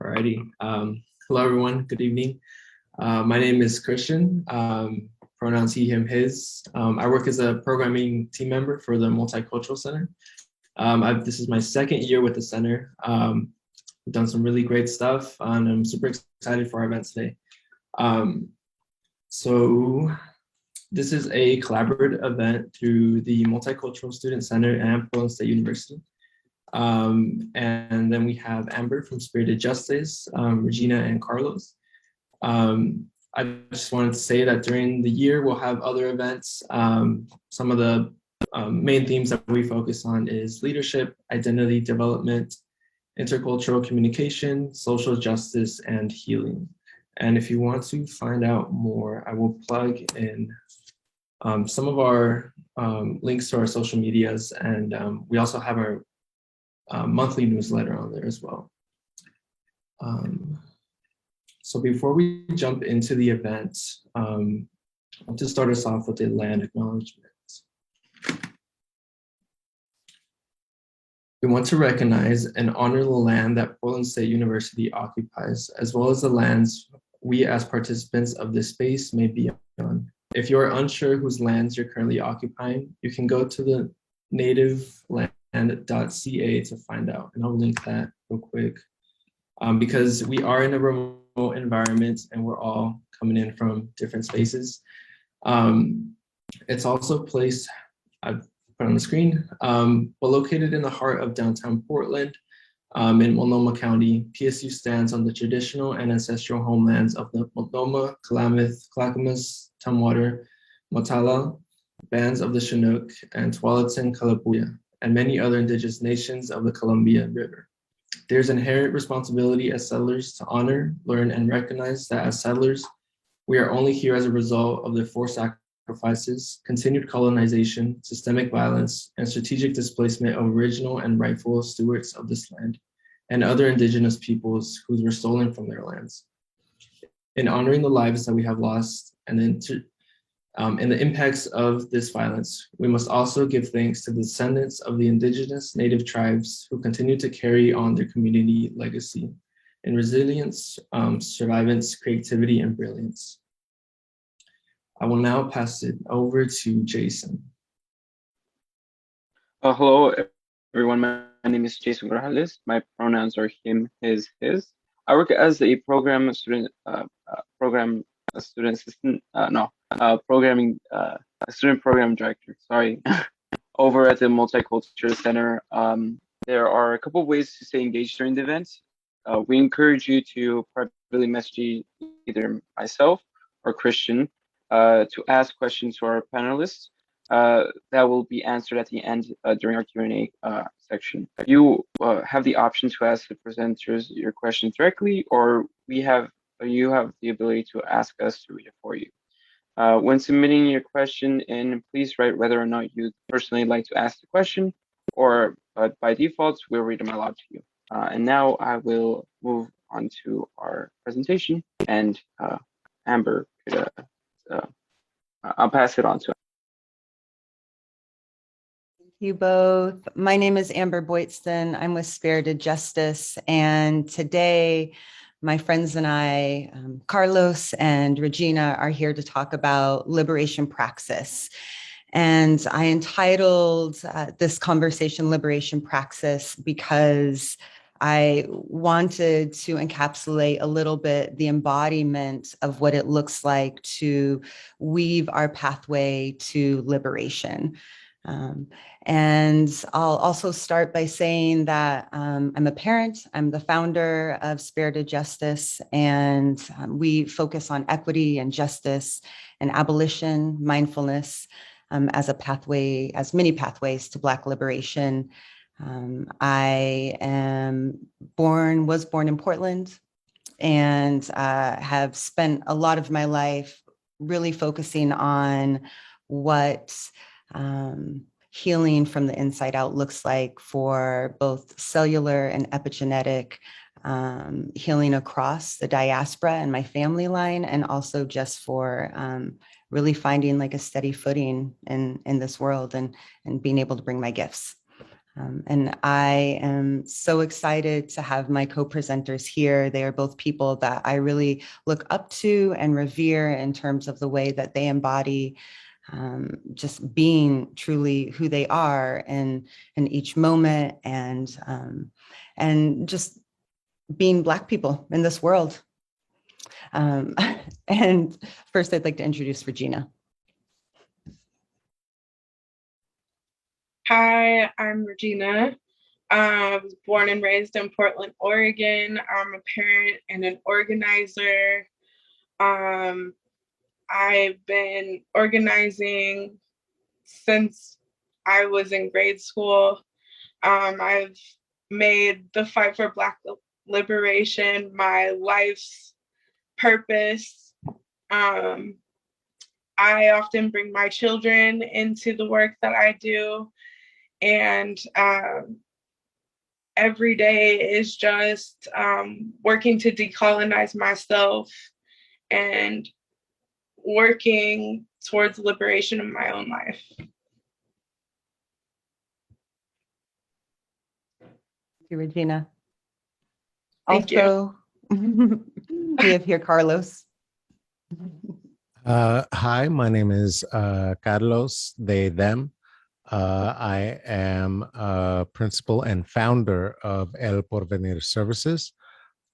Alrighty. Hello, everyone. Good evening. My name is Christian. Pronouns he, him, his. I work as a programming team member for the Multicultural Center. This is my second year with the center. We've done some really great stuff, and I'm super excited for our event today. So this is a collaborative event through the Multicultural Student Center and Portland State University. And then we have Amber from Spirited Justice, Ragina, and Carlos. I just wanted to say that during the year, we'll have other events. Some of the main themes that we focus on is leadership, identity development, intercultural communication, social justice, and healing. And if you want to find out more, I will plug in some of our links to our social medias, and we also have our monthly newsletter on there as well. So before we jump into the event, I'll just start us off with a land acknowledgement. We want to recognize and honor the land that Portland State University occupies, as well as the lands we as participants of this space may be on. If you are unsure whose lands you're currently occupying, you can go to the nativeland.ca to find out, and I'll link that real quick. Because we are in a remote environment and we're all coming in from different spaces. It's also placed, I've put on the screen, but located in the heart of downtown Portland, in Multnomah County. PSU stands on the traditional and ancestral homelands of the Multnomah, Klamath, Clackamas, Tumwater, Motala, bands of the Chinook, and Tualatin, Kalapuya, and many other indigenous nations of the Columbia River. There's inherent responsibility as settlers to honor, learn, and recognize that as settlers, we are only here as a result of the forced sacrifices, continued colonization, systemic violence, and strategic displacement of original and rightful stewards of this land and other indigenous peoples who were stolen from their lands. In honoring the lives that we have lost and the impacts of this violence, we must also give thanks to the descendants of the indigenous native tribes who continue to carry on their community legacy in resilience, survivance, creativity, and brilliance. I will now pass it over to Jason. Hello, everyone. My name is Jason Grajales. My pronouns are him, his, his. I work as a programming student program director, sorry, over at the Multicultural Center. There are a couple of ways to stay engaged during the event. We encourage you to privately message either myself or Christian to ask questions to our panelists that will be answered at the end during our Q&A section. You have the option to ask the presenters your question directly, or you have the ability to ask us to read it for you. When submitting your question in, please write whether or not you personally like to ask the question, or by default, we'll read them aloud to you. And now I will move on to our presentation, and Amber, I'll pass it on to you both. My name is Amber Boytston. I'm with Spirited Justice, and today my friends and I, Carlos and Ragina, are here to talk about Liberation Praxis. And I entitled this conversation Liberation Praxis because I wanted to encapsulate a little bit the embodiment of what it looks like to weave our pathway to liberation. And I'll also start by saying that I'm a parent. I'm the founder of Spirited Justice, and we focus on equity and justice and abolition, mindfulness as a pathway, as many pathways to Black liberation. I was born in Portland, and have spent a lot of my life really focusing on what healing from the inside out looks like for both cellular and epigenetic healing across the diaspora and my family line, and also just for really finding like a steady footing in this world and being able to bring my gifts. And I am so excited to have my co-presenters here. They are both people that I really look up to and revere in terms of the way that they embody just being truly who they are in each moment, and just being Black people in this world. And first, I'd like to introduce Ragina. Hi, I'm Ragina. I was born and raised in Portland, Oregon. I'm a parent and an organizer. I've been organizing since I was in grade school. I've made the fight for Black liberation my life's purpose. I often bring my children into the work that I do. And every day is just working to decolonize myself and working towards liberation of my own life. Thank you, Regina. Thank you. We have here Carlos. Hi, my name is Carlos, they, them. I am principal and founder of El Porvenir Services.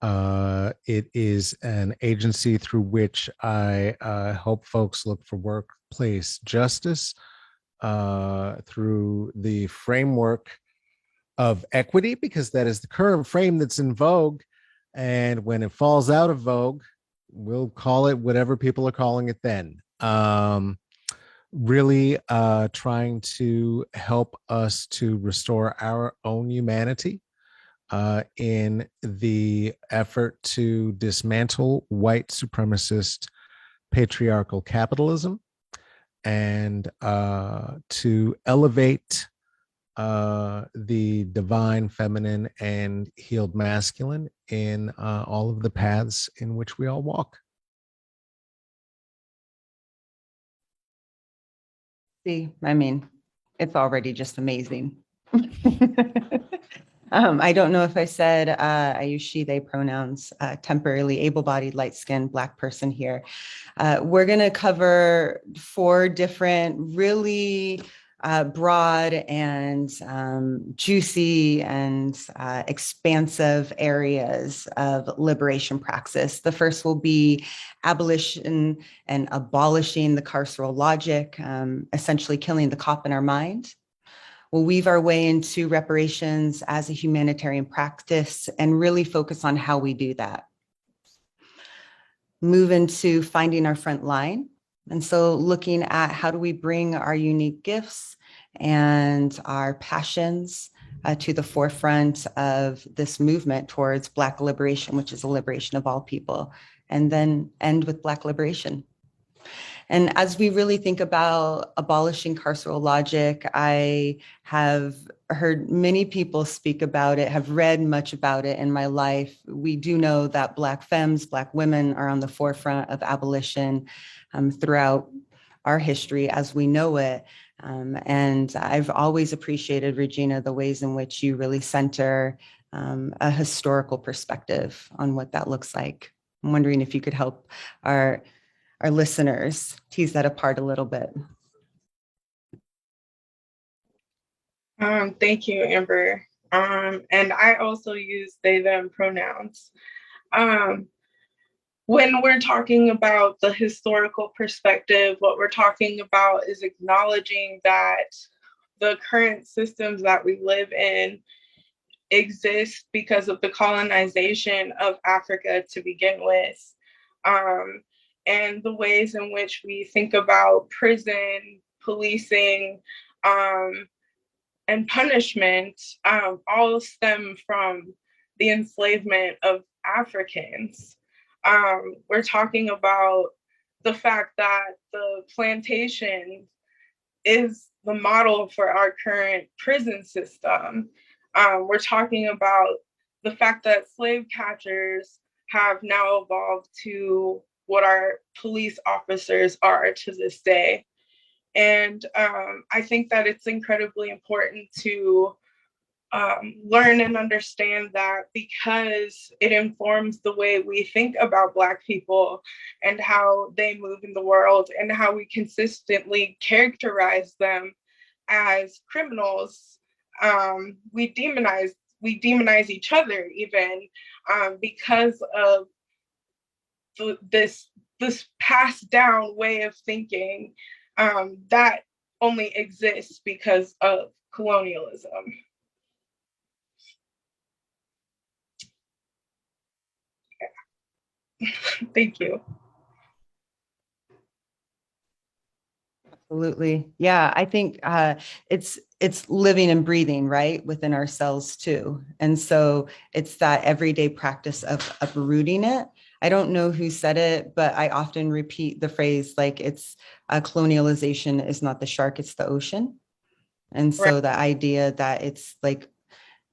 It is an agency through which I help folks look for workplace justice through the framework of equity, because that is the current frame that's in vogue. And when it falls out of vogue, we'll call it whatever people are calling it then. Really trying to help us to restore our own humanity in the effort to dismantle white supremacist patriarchal capitalism and to elevate the divine feminine and healed masculine in all of the paths in which we all walk. See, I mean, it's already just amazing. I don't know if I said I use she, they pronouns, temporarily able-bodied, light-skinned Black person here. We're going to cover 4 different really broad and juicy and expansive areas of liberation praxis. The first will be abolition and abolishing the carceral logic, essentially killing the cop in our mind. We'll weave our way into reparations as a humanitarian practice and really focus on how we do that. Move into finding our front line. And so looking at how do we bring our unique gifts and our passions to the forefront of this movement towards Black liberation, which is a liberation of all people, and then end with Black liberation. And as we really think about abolishing carceral logic, I have heard many people speak about it, have read much about it in my life. We do know that Black femmes, Black women are on the forefront of abolition throughout our history as we know it. And I've always appreciated, Ragina, the ways in which you really center a historical perspective on what that looks like. I'm wondering if you could help our listeners tease that apart a little bit. Thank you, Amber. And I also use they, them pronouns. When we're talking about the historical perspective, what we're talking about is acknowledging that the current systems that we live in exist because of the colonization of Africa to begin with. And the ways in which we think about prison, policing, and punishment all stem from the enslavement of Africans. We're talking about the fact that the plantation is the model for our current prison system. We're talking about the fact that slave catchers have now evolved to what our police officers are to this day. And I think that it's incredibly important to learn and understand that because it informs the way we think about Black people and how they move in the world and how we consistently characterize them as criminals. We demonize each other even because of this passed down way of thinking that only exists because of colonialism. Thank you. Absolutely. Yeah, I think it's living and breathing, right, within ourselves too. And so it's that everyday practice of uprooting it. I don't know who said it, but I often repeat the phrase like it's colonialization is not the shark, it's the ocean. And so the idea that it's like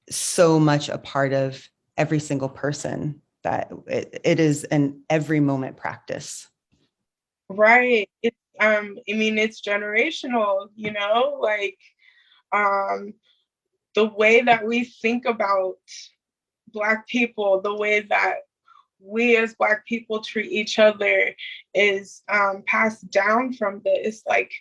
so much a part of every single person that it is an every moment practice. Right. It's I mean, it's generational, you know, like the way that we think about Black people, the way that we as Black people treat each other is passed down from this, like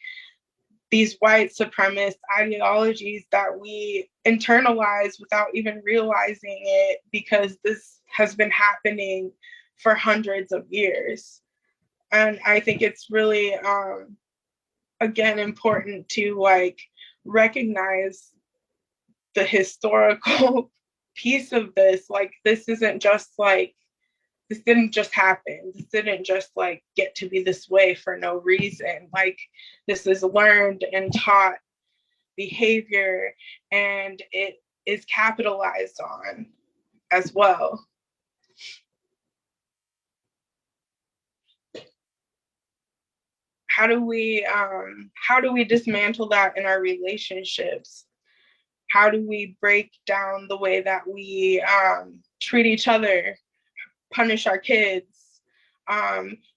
these white supremacist ideologies that we internalize without even realizing it, because this has been happening for hundreds of years. And I think it's really, again, important to like recognize the historical piece of this. Like, this isn't just like, this didn't just happen. This didn't just like get to be this way for no reason. Like, this is learned and taught behavior, and it is capitalized on as well. How do we dismantle that in our relationships? How do we break down the way that we treat each other, punish our kids?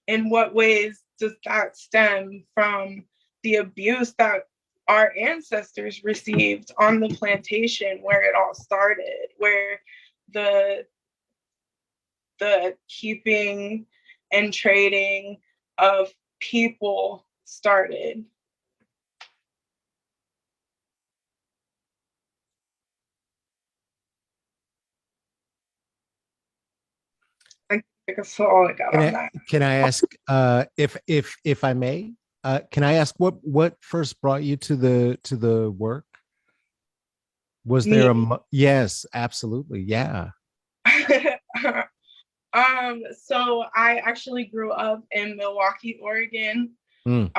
In what ways does that stem from the abuse that our ancestors received on the plantation where it all started, where the keeping and trading of people started? I think that's all I got on that. Can I ask, if I may, can I ask what first brought you to the work? Was there yes, absolutely, yeah. So I actually grew up in Milwaukee, Oregon. Mm.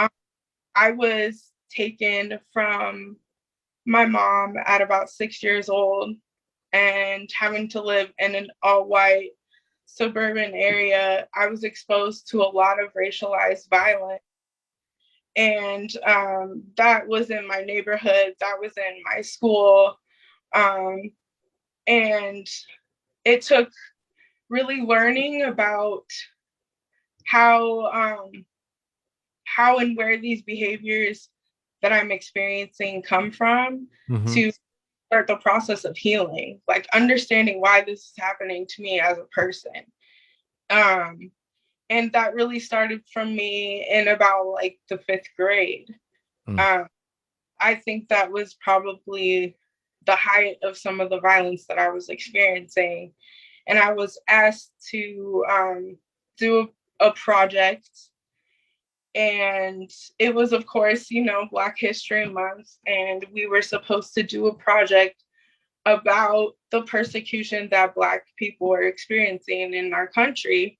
I was taken from my mom at about 6 years old, and having to live in an all-white suburban area, I was exposed to a lot of racialized violence. And that was in my neighborhood, that was in my school. And it took really learning about how and where these behaviors that I'm experiencing come from, to start the process of healing, like understanding why this is happening to me as a person. And that really started from me in about like the 5th grade. I think that was probably the height of some of the violence that I was experiencing. And I was asked to do a project. And it was, of course, you know, Black History Month. And we were supposed to do a project about the persecution that Black people were experiencing in our country.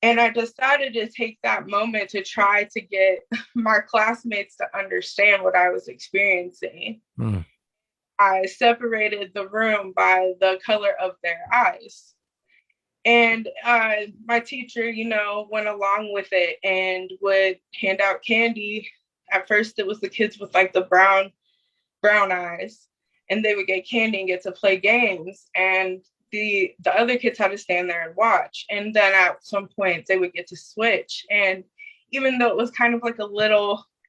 And I decided to take that moment to try to get my classmates to understand what I was experiencing. I separated the room by the color of their eyes. And my teacher, you know, went along with it and would hand out candy. At first, it was the kids with like the brown eyes, and they would get candy and get to play games. And the other kids had to stand there and watch. And then at some point they would get to switch. And even though it was kind of like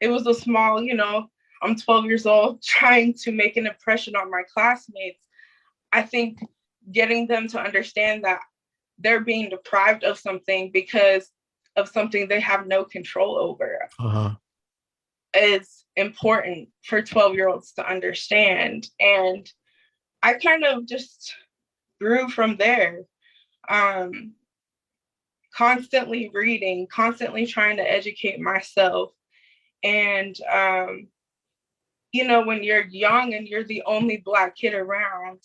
it was a small, you know, I'm 12 years old trying to make an impression on my classmates. I think getting them to understand that they're being deprived of something because of something they have no control over is important for 12-year-olds to understand. And I kind of just grew from there. Constantly reading, constantly trying to educate myself. And, you know, when you're young and you're the only Black kid around,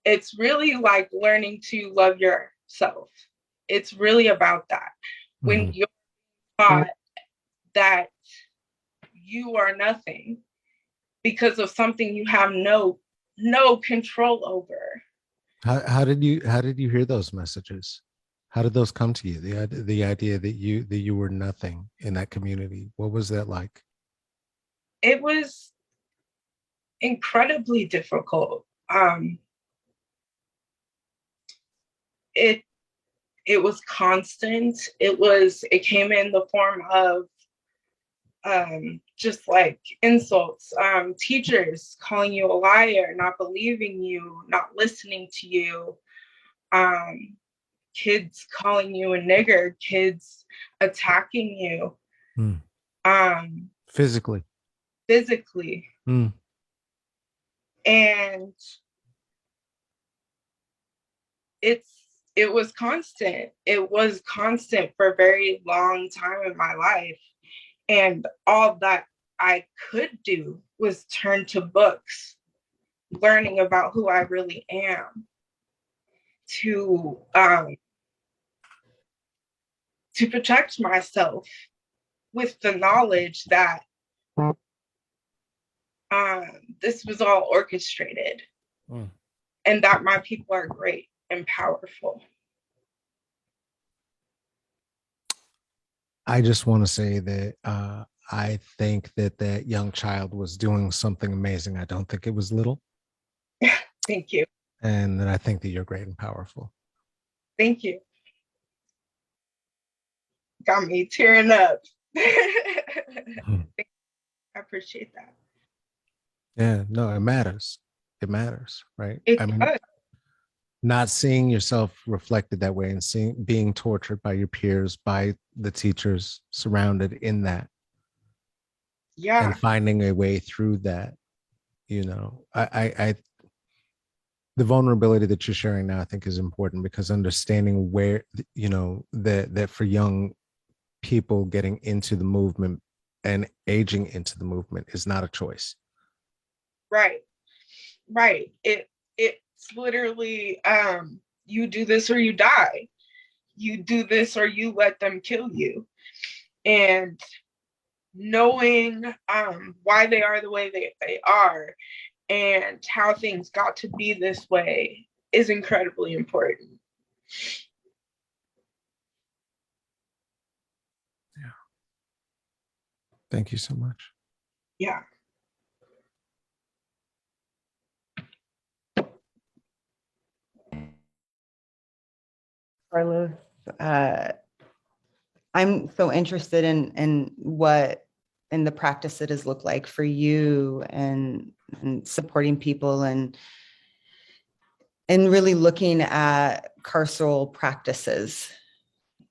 it's really like learning to love yourself. It's really about that. When you're taught that you are nothing because of something you have no control over. How did you hear those messages? How did those come to you? The idea that you were nothing in that community. What was that like? It was incredibly difficult. It was constant. It came in the form of just like insults, teachers calling you a liar, not believing you, not listening to you, kids calling you a nigger, kids attacking you, Physically. And it was constant. It was constant for a very long time in my life. And all that I could do was turn to books, learning about who I really am, to protect myself with the knowledge that this was all orchestrated and that my people are great and powerful. I just want to say that I think that young child was doing something amazing. I don't think it was little. Thank you. And that I think that you're great and powerful. Thank you. Got me tearing up. I appreciate that. Yeah, no, it matters. It matters, right? It I mean, does. not seeing yourself reflected that way and being tortured by your peers, by the teachers surrounded in that. Yeah. And finding a way through that, you know, I the vulnerability that you're sharing now, I think is important, because understanding where, you know, that for young people getting into the movement and aging into the movement is not a choice. Right. It's literally you do this or you die. You do this or you let them kill you. And knowing why they are the way they are and how things got to be this way is incredibly important. Yeah. Thank you so much. Yeah. Carlos, I'm so interested in what in the practice it has looked like for you and supporting people and really looking at carceral practices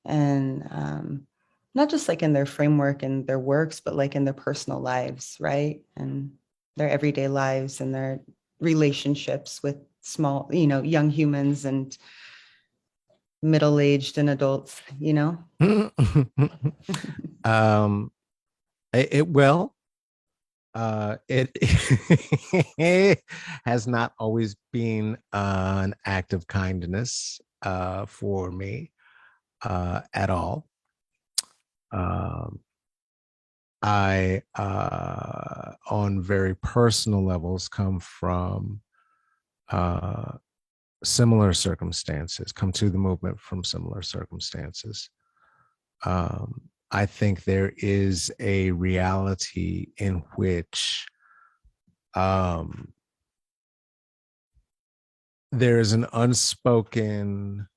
and not just like in their framework and their works, but like in their personal lives, right? And their everyday lives and their relationships with small, you know, young humans and middle-aged and adults, you know? It has not always been an act of kindness for me at all. I, on very personal levels, come from similar circumstances, come to the movement from similar circumstances. I think there is a reality in which there is an unspoken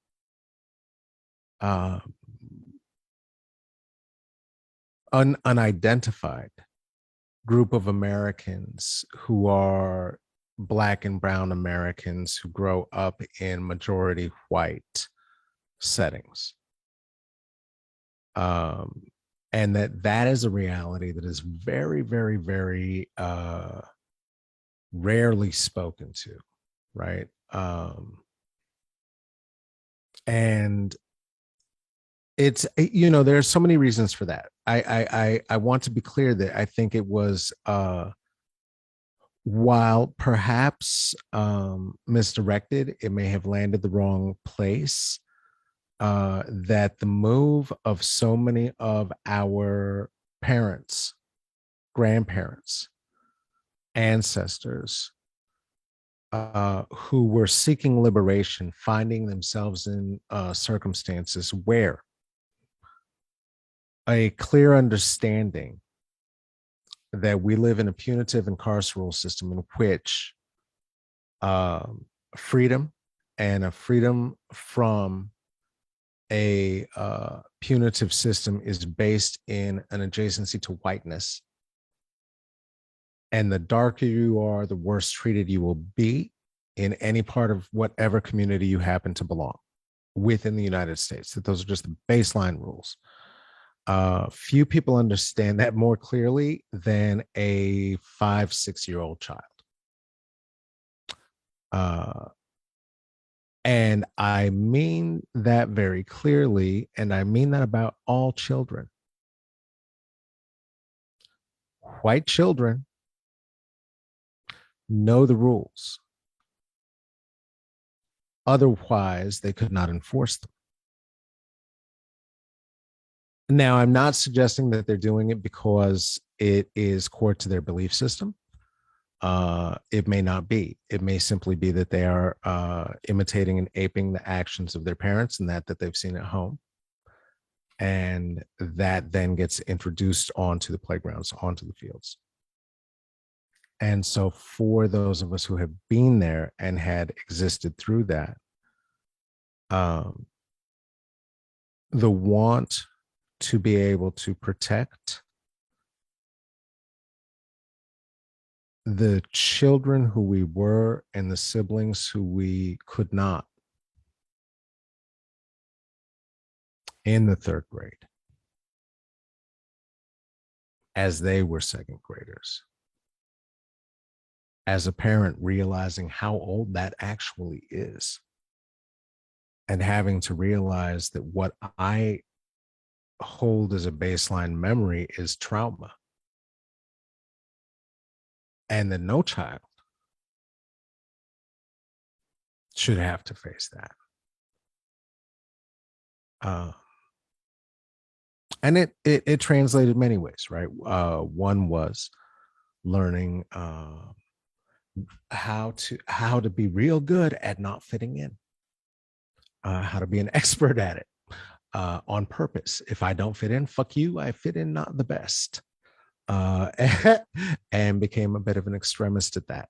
unidentified group of Americans who are Black and brown Americans who grow up in majority white settings. And that is a reality that is very, very, very rarely spoken to, right? And it's, there's so many reasons for that. I want to be clear that I think it was, while perhaps misdirected, it may have landed the wrong place. That the move of so many of our parents, grandparents, ancestors, who were seeking liberation, finding themselves in circumstances where a clear understanding that we live in a punitive and carceral system in which freedom and a freedom from a punitive system is based in an adjacency to whiteness. And the darker you are, the worse treated you will be in any part of whatever community you happen to belong within the United States. That those are just the baseline rules. Few people understand that more clearly than a 5-6-year-old child. And I mean that very clearly, and I mean that about all children. White children know the rules. Otherwise, they could not enforce them. Now, I'm not suggesting that they're doing it because it is core to their belief system. It may not be. It may simply be that they are imitating and aping the actions of their parents and that they've seen at home. And that then gets introduced onto the playgrounds, onto the fields. And so for those of us who have been there and had existed through that, the want to be able to protect the children who we were and the siblings who we could not in the third grade as they were second graders. As a parent, realizing how old that actually is and having to realize that what I hold as a baseline memory is trauma. And that no child should have to face that. And it translated many ways, right? One was learning how to be real good at not fitting in, how to be an expert at it on purpose. If I don't fit in, fuck you, I fit in not the best. And became a bit of an extremist at that.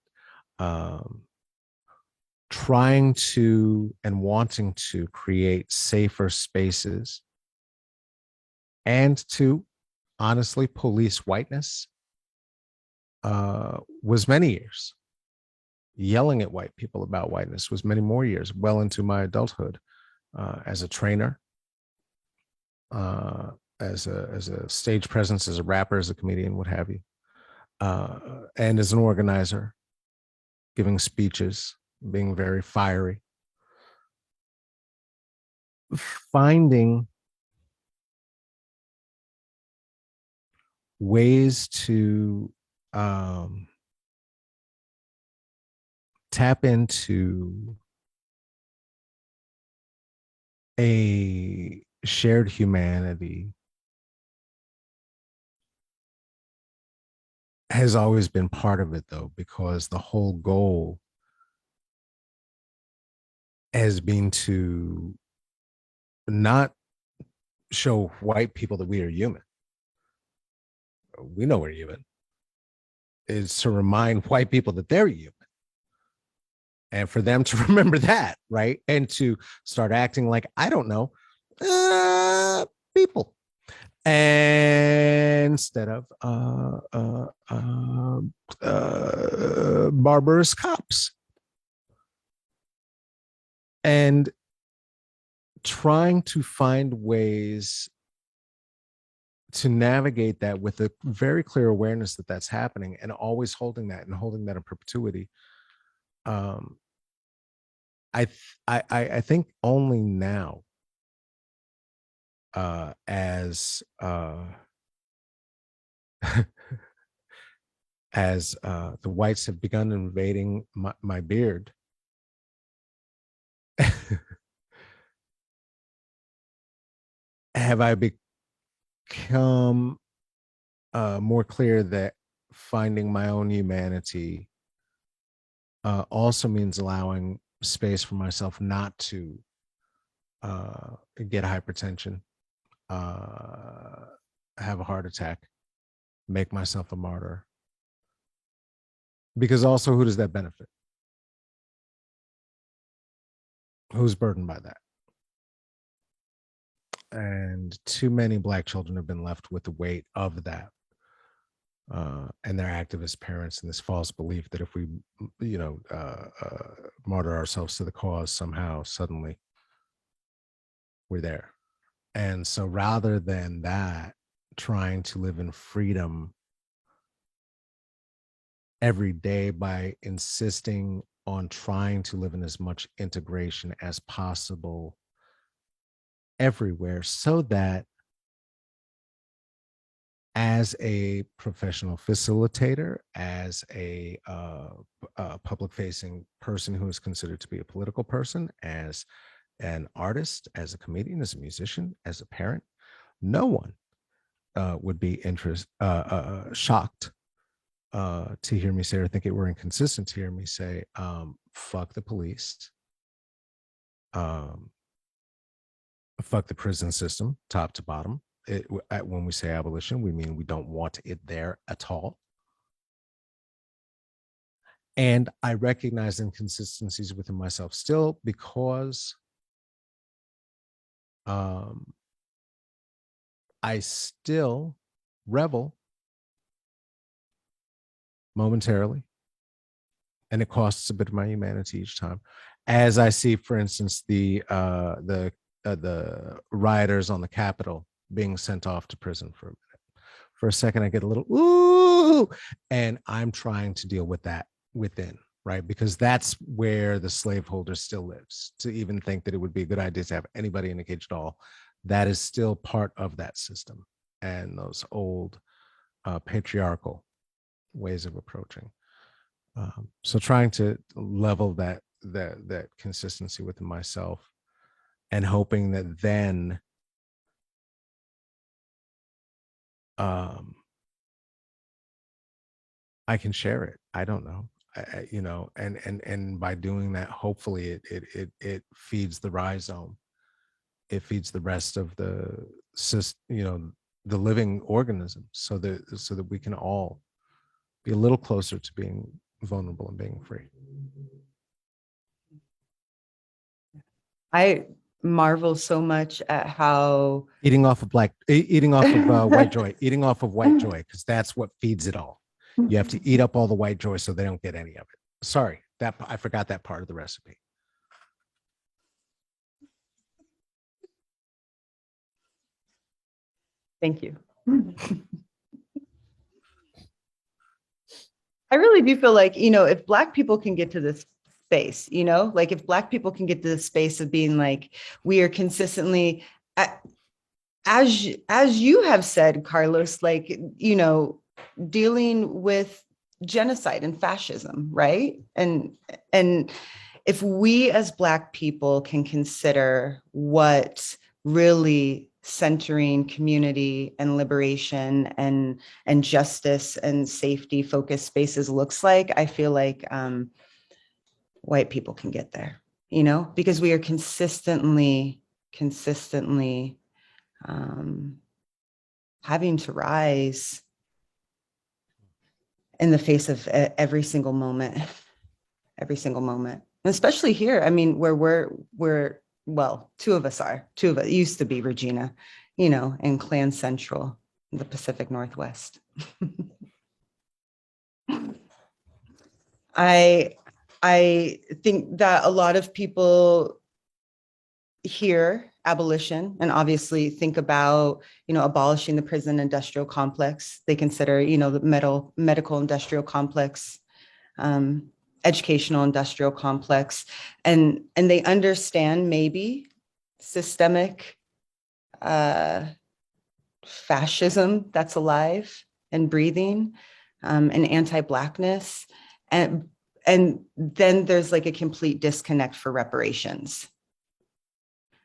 Trying to and wanting to create safer spaces and to honestly police whiteness was many years. Yelling at white people about whiteness was many more years, well into my adulthood, as a trainer, as a stage presence, as a rapper, as a comedian, what have you, and as an organizer, giving speeches, being very fiery, finding ways to tap into a shared humanity has always been part of it, though, because the whole goal has been to not show white people that we are human. We know we're human. It's to remind white people that they're human. And for them to remember that, right? And to start acting like, I don't know, people. And instead of barbarous cops. And trying to find ways to navigate that with a very clear awareness that that's happening, and always holding that in perpetuity. I think only now, as as the whites have begun invading my beard, have I become more clear that finding my own humanity also means allowing space for myself not to get hypertension, have a heart attack, make myself a martyr. Because also, who does that benefit? Who's burdened by that? And too many Black children have been left with the weight of that, and their activist parents, and this false belief that if we, martyr ourselves to the cause, somehow suddenly we're there. And so, rather than that, trying to live in freedom every day by insisting on trying to live in as much integration as possible everywhere, so that as a professional facilitator, as a public-facing person who is considered to be a political person, as an artist, as a comedian, as a musician, as a parent, no one would be shocked to hear me say, or think it were inconsistent to hear me say, fuck the police, fuck the prison system, top to bottom. When we say abolition, we mean we don't want it there at all. And I recognize inconsistencies within myself still, because I still revel momentarily, and it costs a bit of my humanity each time. As I see, for instance, the rioters on the Capitol being sent off to prison for a minute. For a second, I get a little ooh, and I'm trying to deal with that within, right? Because that's where the slaveholder still lives. To even think that it would be a good idea to have anybody in a cage at all, that is still part of that system, and those old patriarchal ways of approaching. So trying to level that consistency within myself, and hoping that then I can share it. I don't know, and by doing that, hopefully it feeds the rhizome. It feeds the rest of the the living organism, so that we can all be a little closer to being vulnerable and being free. I marvel so much at how Eating off of white joy, because that's what feeds it all. You have to eat up all the white joy so they don't get any of it. Sorry, that I forgot that part of the recipe. Thank you. I really do feel like, if Black people can get to this space, like if Black people can get to the space of being like, we are consistently, as you have said, Carlos, like, dealing with genocide and fascism, right? And if we as Black people can consider what really centering community and liberation and justice and safety focused spaces looks like, I feel like white people can get there, because we are consistently having to rise in the face of every single moment, and especially here. I mean, where we're well, two of us used to be, Ragina, in Clan Central, in the Pacific Northwest. I think that a lot of people hear abolition and obviously think about, abolishing the prison industrial complex. They consider, the medical industrial complex, educational industrial complex, and they understand maybe systemic fascism that's alive and breathing, and anti-Blackness. And then there's like a complete disconnect for reparations,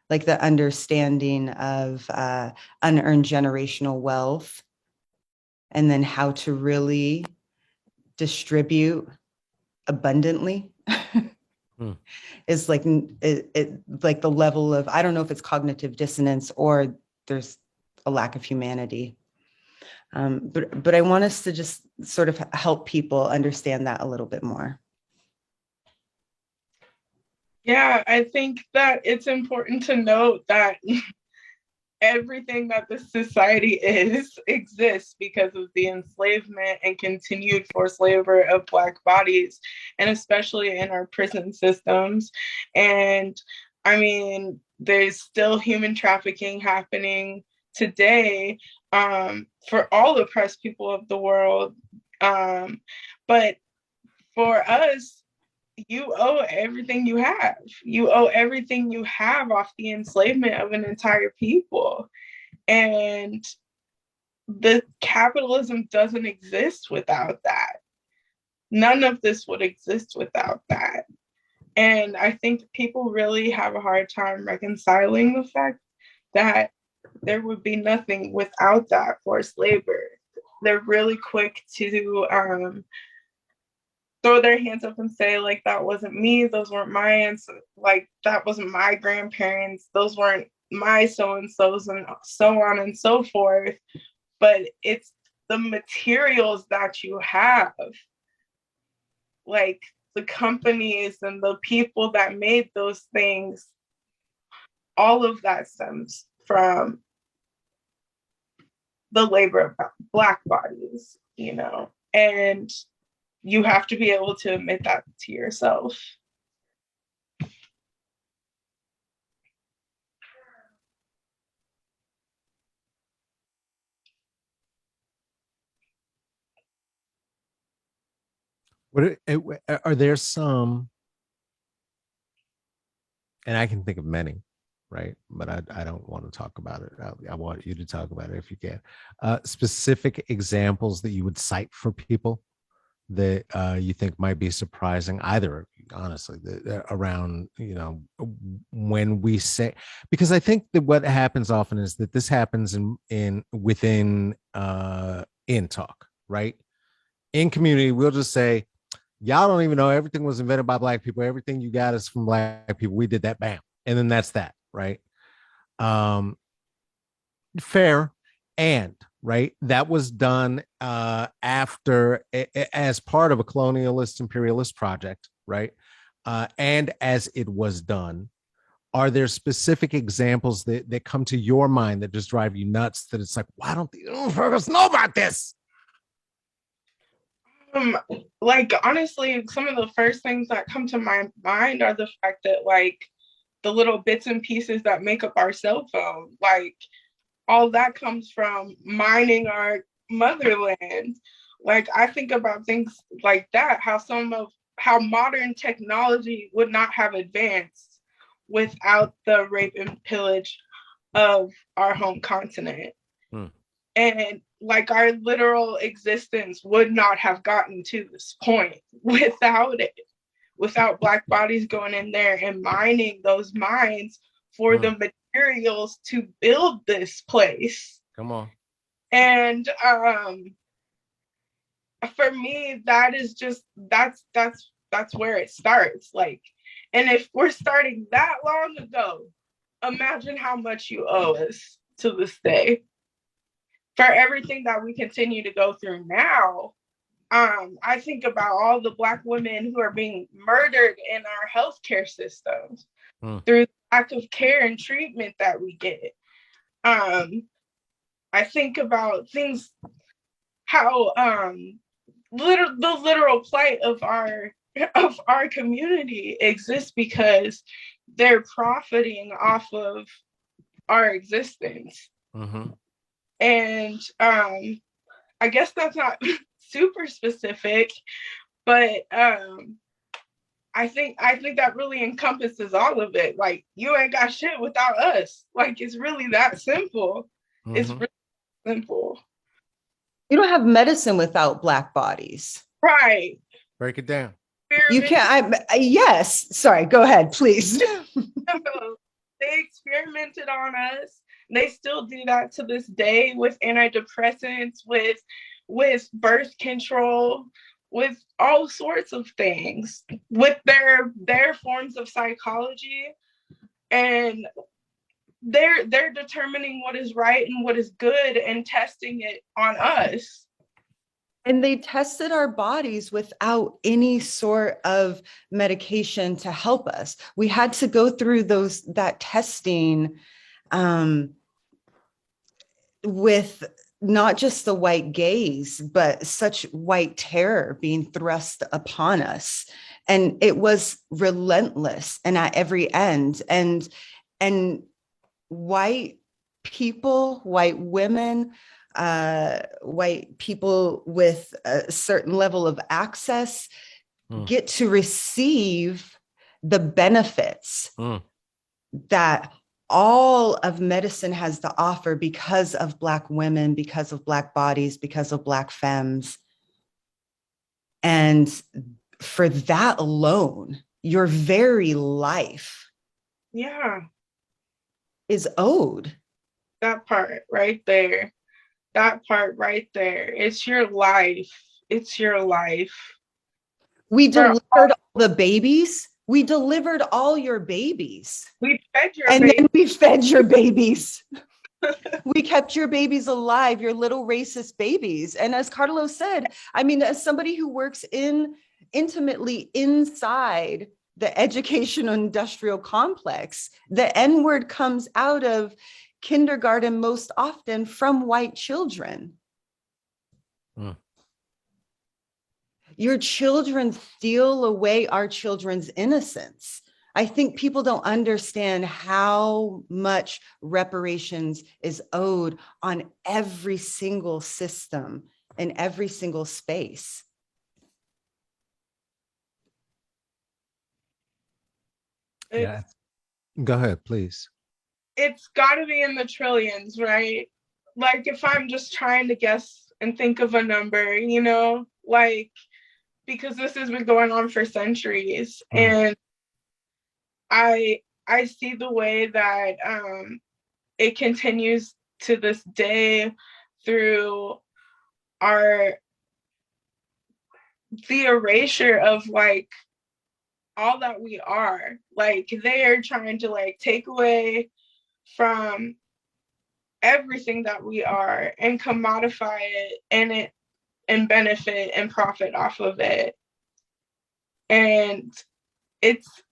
like the understanding of unearned generational wealth, and then how to really distribute abundantly. Is like like the level of, I don't know if it's cognitive dissonance or there's a lack of humanity. But I want us to just sort of help people understand that a little bit more. Yeah, I think that it's important to note that everything that this society exists because of the enslavement and continued forced labor of Black bodies, and especially in our prison systems. And I mean, there's still human trafficking happening today, for all oppressed people of the world. But for us, you owe everything you have. You owe everything you have off the enslavement of an entire people. And the capitalism doesn't exist without that. None of this would exist without that. And I think people really have a hard time reconciling the fact that there would be nothing without that forced labor. They're really quick to throw their hands up and say, like, that wasn't me, those weren't my aunts, like, that wasn't my grandparents, those weren't my so-and-sos, and so on and so forth. But it's the materials that you have, like the companies and the people that made those things, all of that stems from the labor of Black bodies, and you have to be able to admit that to yourself. Are there some, and I can think of many, right? But I don't want to talk about it. I want you to talk about it if you can. Specific examples that you would cite for people that you think might be surprising, either, honestly, around, when we say, because I think that what happens often is that this happens within talk, right? In community, we'll just say, y'all don't even know, everything was invented by Black people. Everything you got is from Black people. We did that, bam. And then that's that, right? Fair. And right, that was done after, as part of a colonialist imperialist project, right? And as it was done, are there specific examples that come to your mind that just drive you nuts, that it's like, why don't the motherfuckers know about this? Like, honestly, some of the first things that come to my mind are the fact that, like, the little bits and pieces that make up our cell phone, like, all that comes from mining our motherland. Like, I think about things like that, how modern technology would not have advanced without the rape and pillage of our home continent. And like, our literal existence would not have gotten to this point without it, without Black bodies going in there and mining those mines for the materials to build this place. Come on. And for me, that is just, that's where it starts. Like, and if we're starting that long ago, imagine how much you owe us to this day. For everything that we continue to go through now, I think about all the Black women who are being murdered in our healthcare systems through the lack of care and treatment that we get. I think about things, how the literal plight of our community exists because they're profiting off of our existence. Mm-hmm. And I guess that's not super specific, but I think that really encompasses all of it. Like, you ain't got shit without us. Like, it's really that simple. It's Mm-hmm. really simple. You don't have medicine without Black bodies. Right. Break it down. You can't, yes, sorry, go ahead, please. They experimented on us. They still do that to this day with antidepressants, with birth control, with all sorts of things, with their forms of psychology. And they're determining what is right and what is good and testing it on us. And they tested our bodies without any sort of medication to help us. We had to go through that testing with not just the white gaze, but such white terror being thrust upon us. And it was relentless and at every end. And white people, white women, white people with a certain level of access get to receive the benefits that all of medicine has to offer because of Black women, because of Black bodies, because of Black femmes. And for that alone, your very life is owed. That part right there. That part right there. It's your life. It's your life. We delivered all the babies. We delivered all your babies. We fed your and babies. then we fed your babies. We kept your babies alive, your little racist babies. And as Carlos said, I mean, as somebody who works intimately inside the educational industrial complex, the N-word comes out of kindergarten most often from white children. Your children steal away our children's innocence. I think people don't understand how much reparations is owed on every single system in every single space. Yeah. Go ahead, please. It's got to be in the trillions, right? Like, if I'm just trying to guess and think of a number, you know, like, because this has been going on for centuries. And I see the way that it continues to this day through the erasure of like all that we are. Like, they are trying to like take away from everything that we are and commodify it and benefit and profit off of it. And it's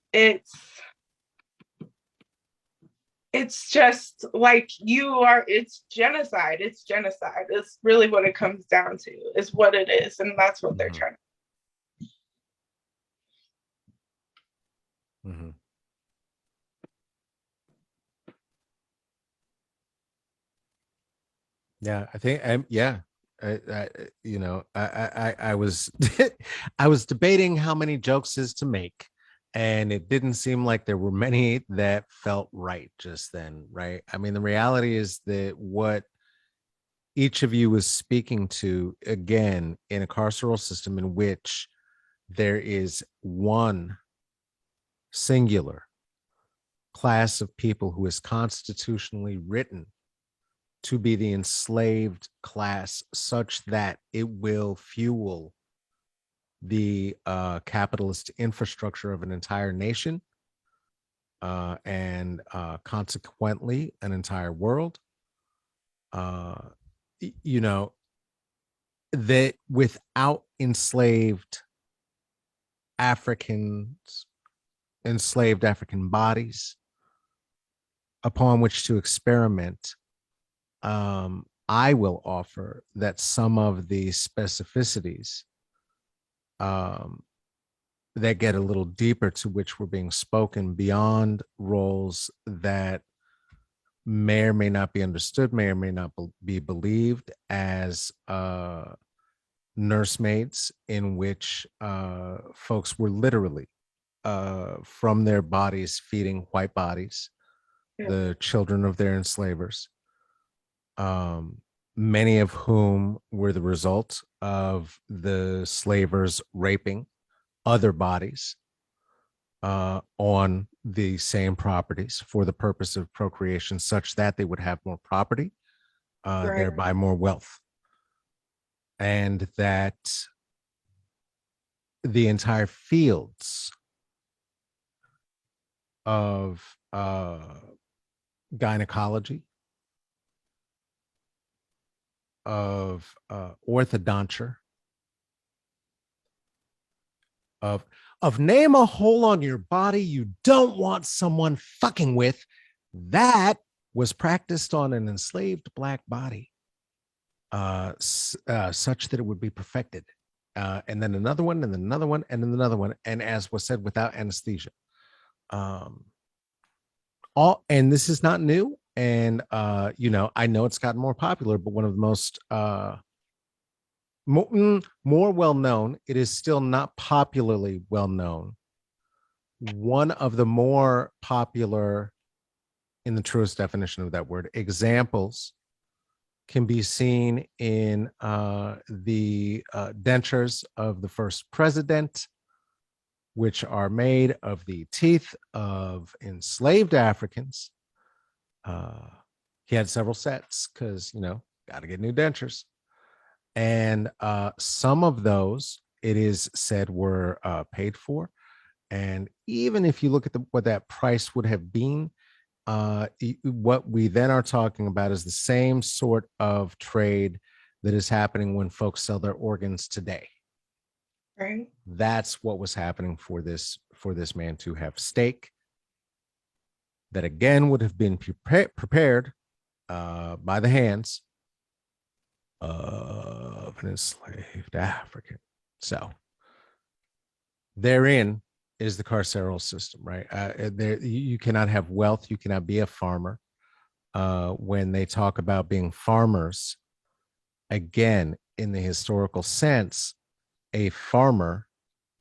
just like it's genocide. It's genocide. It's really what it comes down to, is what it is. And that's what they're trying to. Yeah, I think, I was, I was debating how many jokes is to make, and it didn't seem like there were many that felt right just then, right? I mean, the reality is that what each of you was speaking to, again, in a carceral system in which there is one singular class of people who is constitutionally written to be the enslaved class, such that it will fuel the capitalist infrastructure of an entire nation, and consequently an entire world. You know, that without enslaved Africans, enslaved African bodies upon which to experiment I will offer that some of the specificities that get a little deeper to which were being spoken beyond roles that may or may not be understood, may or may not be believed as nursemaids, in which folks were literally from their bodies feeding white bodies, the children of their enslavers, many of whom were the result of the slavers raping other bodies on the same properties for the purpose of procreation, such that they would have more property, thereby more wealth. And that the entire fields of gynecology, of orthodonture, of name a hole on your body you don't want someone fucking with, that was practiced on an enslaved Black body, such that it would be perfected. And then another one, and then another one, and then another one. And as was said, without anesthesia. And this is not new. And, I know it's gotten more popular, but one of the most more well-known, it is still not popularly well-known. One of the more popular, in the truest definition of that word, examples can be seen in the dentures of the first president, which are made of the teeth of enslaved Africans. He had several sets because, got to get new dentures. And some of those, it is said, were paid for. And even if you look at what that price would have been, what we then are talking about is the same sort of trade that is happening when folks sell their organs today. Right. That's what was happening for this man to have steak that again would have been prepared by the hands of an enslaved African. So therein is the carceral system, right? You cannot have wealth. You cannot be a farmer. When they talk about being farmers, again, in the historical sense, a farmer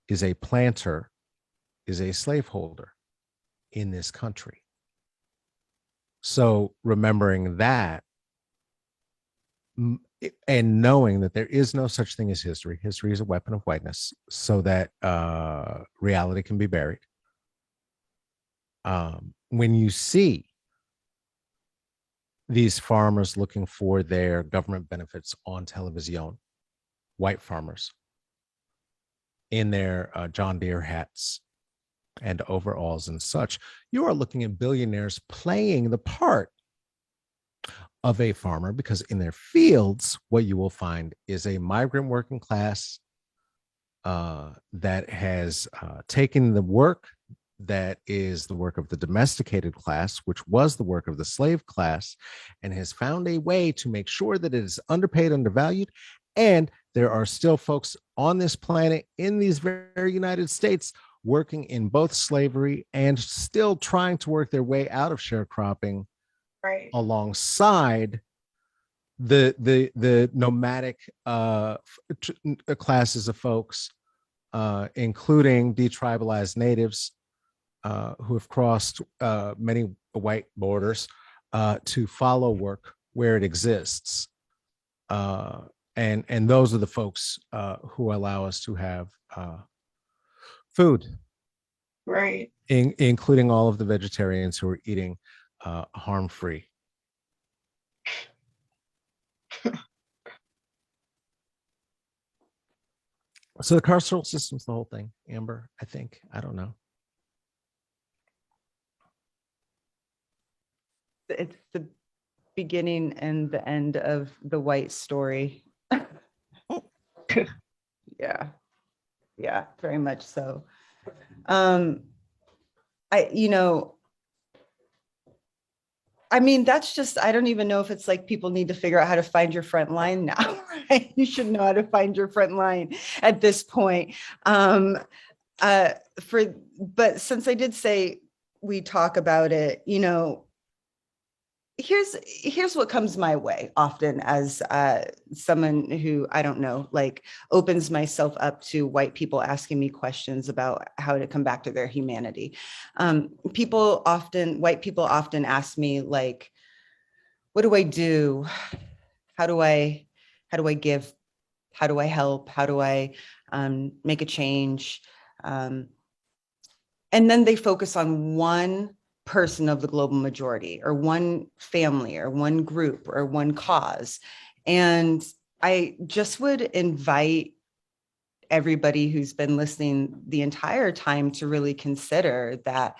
is a planter, is a slaveholder in this country. So remembering that, and knowing that there is no such thing as history. History is a weapon of whiteness, so that reality can be buried. When you see these farmers looking for their government benefits on television, white farmers in their John Deere hats and overalls and such, you are looking at billionaires playing the part of a farmer, because in their fields, what you will find is a migrant working class that has taken the work that is the work of the domesticated class, which was the work of the slave class, and has found a way to make sure that it is underpaid, undervalued. And there are still folks on this planet, in these very United States, working in both slavery and still trying to work their way out of sharecropping, Right. alongside the nomadic classes of folks, including detribalized natives who have crossed many white borders to follow work where it exists. And those are the folks who allow us to have food, Right. including all of the vegetarians who are eating harm-free. So the carceral system's the whole thing, Amber, I think. I don't know. It's the beginning and the end of the white story. Yeah. Yeah, very much so. I mean, that's just, I don't even know if it's like people need to figure out how to find your front line now, right? You should know how to find your front line at this point. But since I did say we talk about it, you know, here's what comes my way often as someone who, I don't know, like opens myself up to white people asking me questions about how to come back to their humanity. White people often ask me, like, what do I do? How do I give? How do I help? How do I make a change? And then they focus on one person of the global majority, or one family, or one group, or one cause. And I just would invite everybody who's been listening the entire time to really consider that,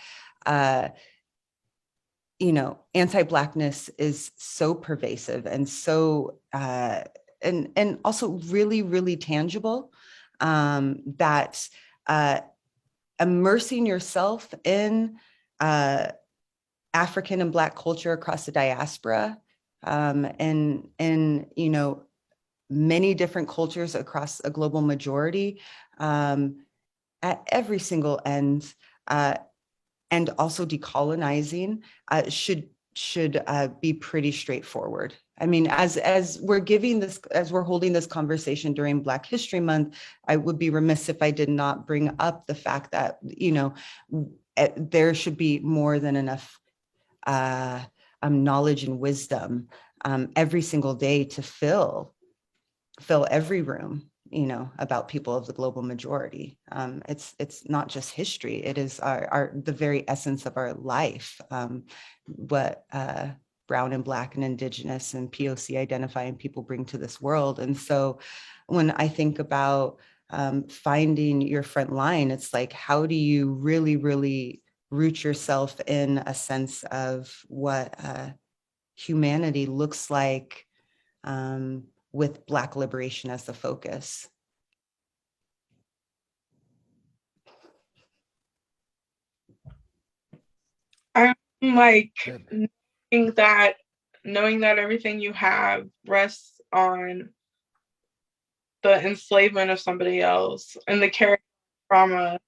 you know, anti-Blackness is so pervasive and so, and also really, really tangible, that immersing yourself in African and Black culture across the diaspora, and you know, many different cultures across a global majority, at every single end, and also decolonizing, should be pretty straightforward. I mean, as we're holding this conversation during Black History Month, I would be remiss if I did not bring up the fact that, you know, there should be more than enough knowledge and wisdom every single day to fill every room, you know, about people of the global majority. It's not just history; it is the very essence of our life. What Brown and Black and Indigenous and POC identifying people bring to this world. And so, when I think about finding your front line, it's like, how do you really, really root yourself in a sense of what humanity looks like, with Black liberation as the focus? I'm like, Good. knowing that everything you have rests on the enslavement of somebody else and the carried on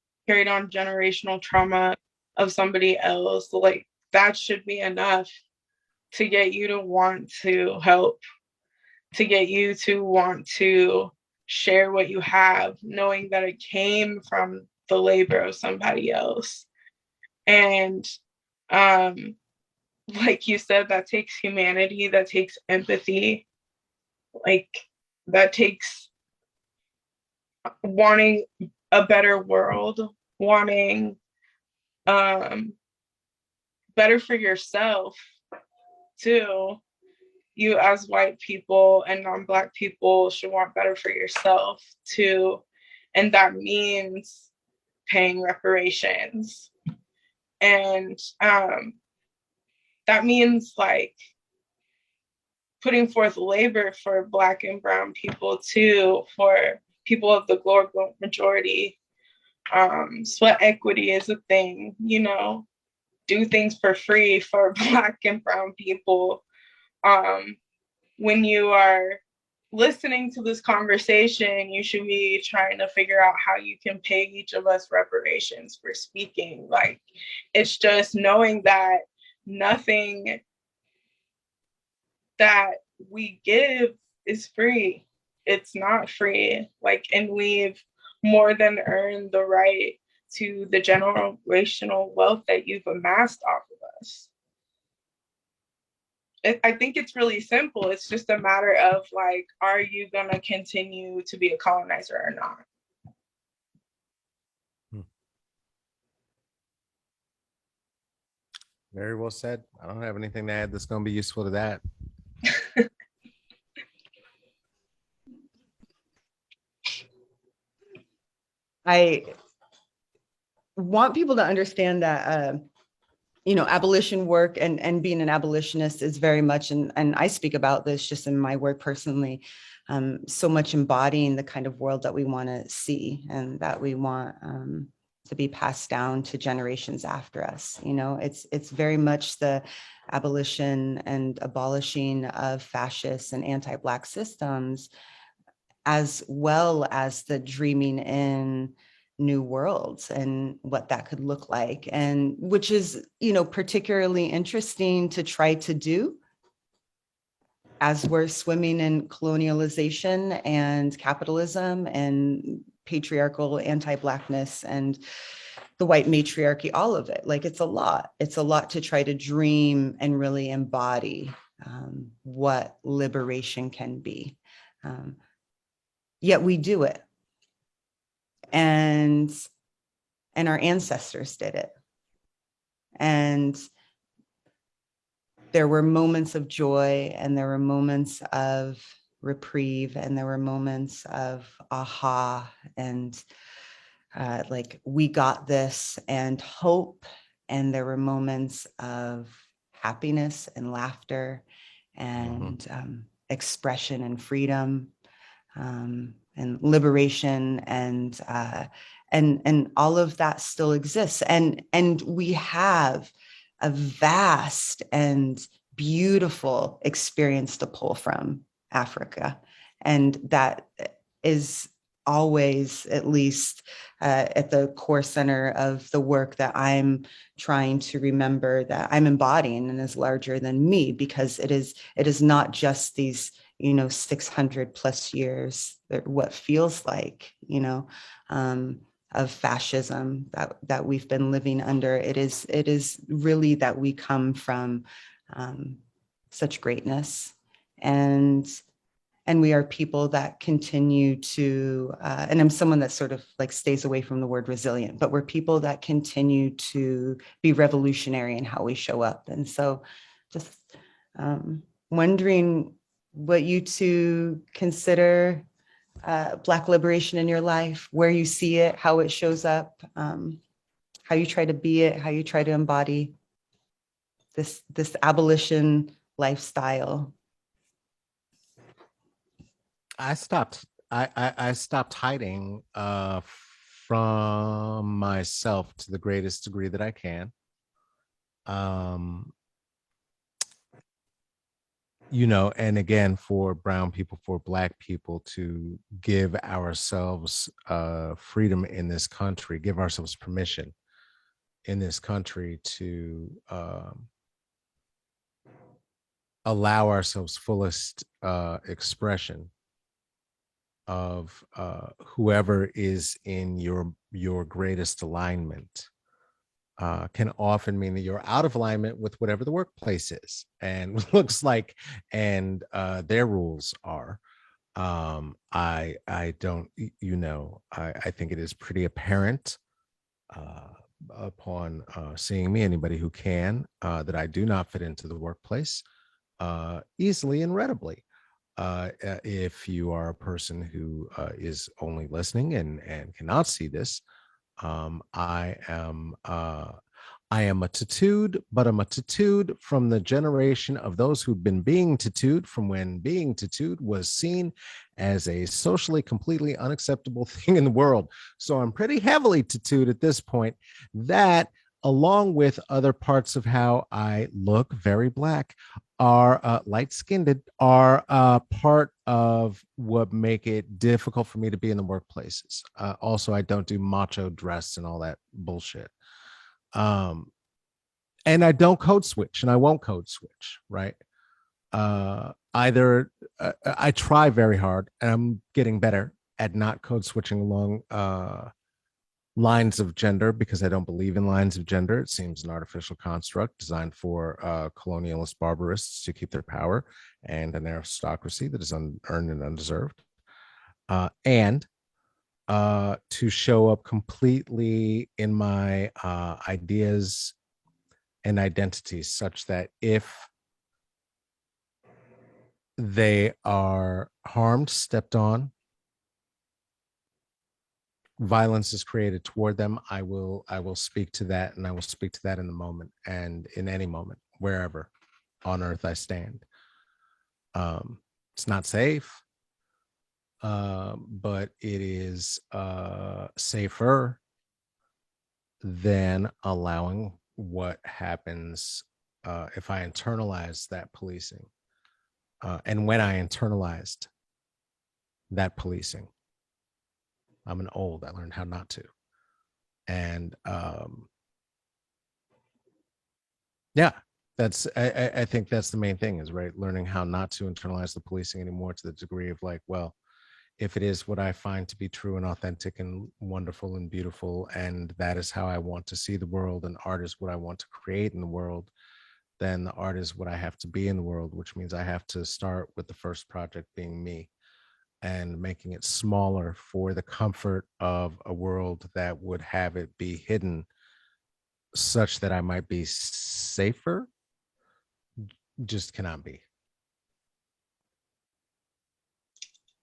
generational trauma of somebody else, like, that should be enough to get you to want to help, to get you to want to share what you have, knowing that it came from the labor of somebody else. And like you said, that takes humanity, that takes empathy, like, that takes wanting a better world, wanting better for yourself too. You as white people and non-Black people should want better for yourself too. And that means paying reparations. And that means, like, putting forth labor for Black and Brown people too, for people of the global majority. Sweat equity is a thing, you know, do things for free for Black and Brown people. When you are listening to this conversation, you should be trying to figure out how you can pay each of us reparations for speaking. Like, it's just knowing that nothing that we give is free. It's not free. Like, and we've more than earned the right to the generational wealth that you've amassed off of us. I think it's really simple. It's just a matter of, like, are you going to continue to be a colonizer or not? Very well said. I don't have anything to add that's going to be useful to that. I want people to understand that, you know, abolition work and being an abolitionist is very much, and I speak about this just in my work personally, so much embodying the kind of world that we want to see and that we want to be passed down to generations after us. You know, it's very much the abolition and abolishing of fascist and anti-Black systems, as well as the dreaming in new worlds and what that could look like. And which is, particularly interesting to try to do as we're swimming in colonialization and capitalism and patriarchal anti-Blackness and the white matriarchy, all of it. Like, it's a lot. It's a lot to try to dream and really embody what liberation can be. Yet we do it. And our ancestors did it. And there were moments of joy, and there were moments of reprieve, and there were moments of aha, and like, we got this, and hope. And there were moments of happiness and laughter and expression and freedom, and liberation, and all of that still exists. And we have a vast and beautiful experience to pull from Africa. And that is always, at least at the core center of the work that I'm trying to remember, that I'm embodying, and is larger than me, because it is not just these 600 plus years, what feels like, of fascism that we've been living under. It is really that we come from such greatness, and we are people that continue to, and I'm someone that sort of like stays away from the word resilient, but we're people that continue to be revolutionary in how we show up. And so just wondering what you two consider Black liberation in your life, where you see it, how it shows up, how you try to be it, how you try to embody this abolition lifestyle. I stopped hiding from myself to the greatest degree that I can. And again, for brown people, for Black people, to give ourselves freedom in this country, give ourselves permission in this country to allow ourselves fullest expression of whoever is in your greatest alignment, can often mean that you're out of alignment with whatever the workplace is and looks like, and their rules are. I don't, I think it is pretty apparent upon seeing me, anybody who can, that I do not fit into the workplace easily and readily. If you are a person who is only listening and cannot see this, I am a tattooed, but I'm a tattooed from the generation of those who've been being tattooed, from when being tattooed was seen as a socially completely unacceptable thing in the world. So I'm pretty heavily tattooed at this point. That, along with other parts of how I look very Black, are light-skinned, are part of what make it difficult for me to be in the workplaces. Also, I don't do macho dress and all that bullshit. And I don't code switch, and I won't code switch, right? Either I try very hard, and I'm getting better at not code switching along lines of gender, because I don't believe in lines of gender. It seems an artificial construct designed for colonialist barbarists to keep their power, and an aristocracy that is unearned and undeserved. And to show up completely in my ideas and identities, such that if they are harmed, stepped on, violence is created toward them, I will speak to that, and I will speak to that in the moment, and in any moment, wherever on earth I stand. It's not safe, but it is safer than allowing what happens if I internalized that policing, and when I internalized that policing, I'm an old, I learned how not to. And yeah, that's, I think that's the main thing is, right, learning how not to internalize the policing anymore, to the degree of like, well, if it is what I find to be true and authentic and wonderful and beautiful, and that is how I want to see the world, and art is what I want to create in the world, then the art is what I have to be in the world, which means I have to start with the first project being me, and making it smaller for the comfort of a world that would have it be hidden such that I might be safer, just cannot be.